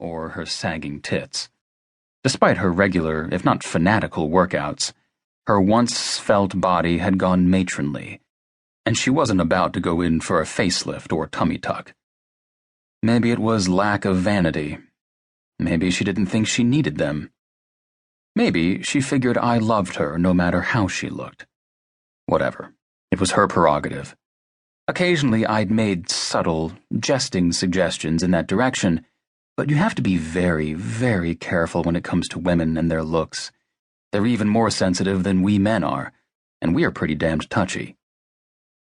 or her sagging tits. Despite her regular, if not fanatical, workouts, her once svelte body had gone matronly, and she wasn't about to go in for a facelift or tummy tuck. Maybe it was lack of vanity. Maybe she didn't think she needed them. Maybe she figured I loved her no matter how she looked. Whatever. It was her prerogative. Occasionally I'd made subtle, jesting suggestions in that direction, but you have to be very, very careful when it comes to women and their looks. They're even more sensitive than we men are, and we are pretty damned touchy.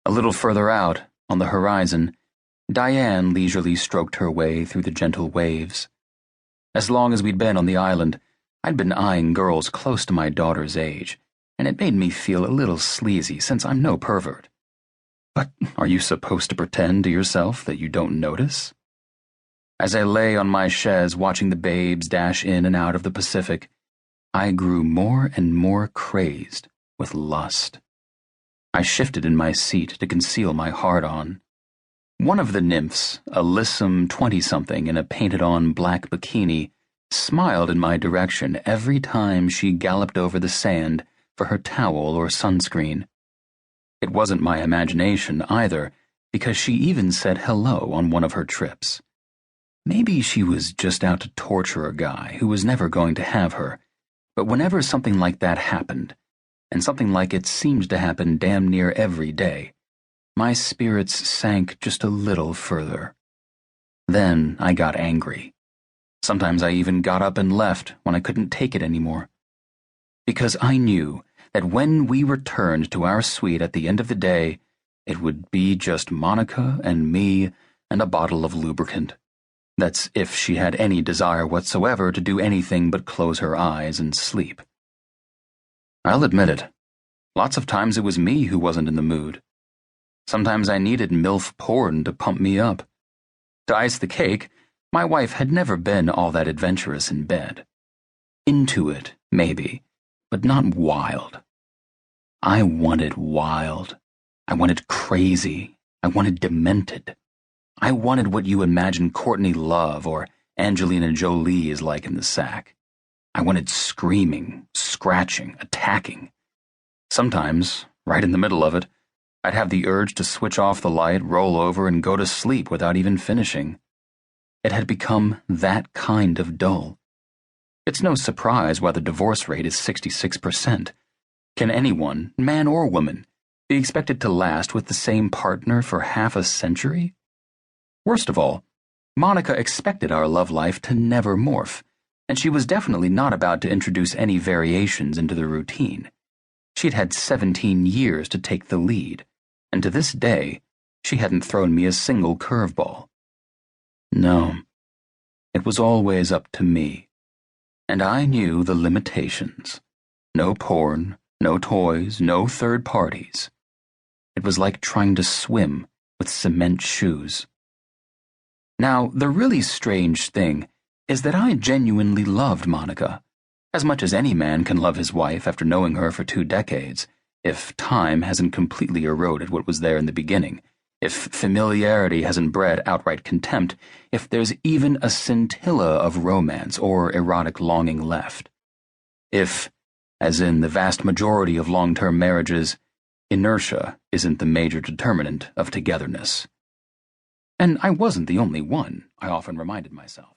A little further out, on the horizon, Diane leisurely stroked her way through the gentle waves. As long as we'd been on the island, I'd been eyeing girls close to my daughter's age, and it made me feel a little sleazy since I'm no pervert. But are you supposed to pretend to yourself that you don't notice? As I lay on my chaise watching the babes dash in and out of the Pacific, I grew more and more crazed with lust. I shifted in my seat to conceal my heart-on. One of the nymphs, a lissom 20-something in a painted-on black bikini, smiled in my direction every time she galloped over the sand for her towel or sunscreen. It wasn't my imagination either, because she even said hello on one of her trips. Maybe she was just out to torture a guy who was never going to have her, but whenever something like that happened, and something like it seemed to happen damn near every day, my spirits sank just a little further. Then I got angry. Sometimes I even got up and left when I couldn't take it anymore. Because I knew that when we returned to our suite at the end of the day, it would be just Monica and me and a bottle of lubricant. That's if she had any desire whatsoever to do anything but close her eyes and sleep. I'll admit it. Lots of times it was me who wasn't in the mood. Sometimes I needed MILF porn to pump me up. To ice the cake, my wife had never been all that adventurous in bed. Into it, maybe, but not wild. I wanted wild. I wanted crazy. I wanted demented. I wanted what you imagine Courtney Love or Angelina Jolie is like in the sack. I wanted screaming, scratching, attacking. Sometimes, right in the middle of it, I'd have the urge to switch off the light, roll over, and go to sleep without even finishing. It had become that kind of dull. It's no surprise why the divorce rate is 66%. Can anyone, man or woman, be expected to last with the same partner for half a century? Worst of all, Monica expected our love life to never morph, and she was definitely not about to introduce any variations into the routine. She'd had 17 years to take the lead, and to this day, she hadn't thrown me a single curveball. No, it was always up to me, and I knew the limitations. No porn, no toys, no third parties. It was like trying to swim with cement shoes. Now, the really strange thing is that I genuinely loved Monica, as much as any man can love his wife after knowing her for 2 decades, if time hasn't completely eroded what was there in the beginning, if familiarity hasn't bred outright contempt, if there's even a scintilla of romance or erotic longing left. If, as in the vast majority of long-term marriages, inertia isn't the major determinant of togetherness. And I wasn't the only one, I often reminded myself.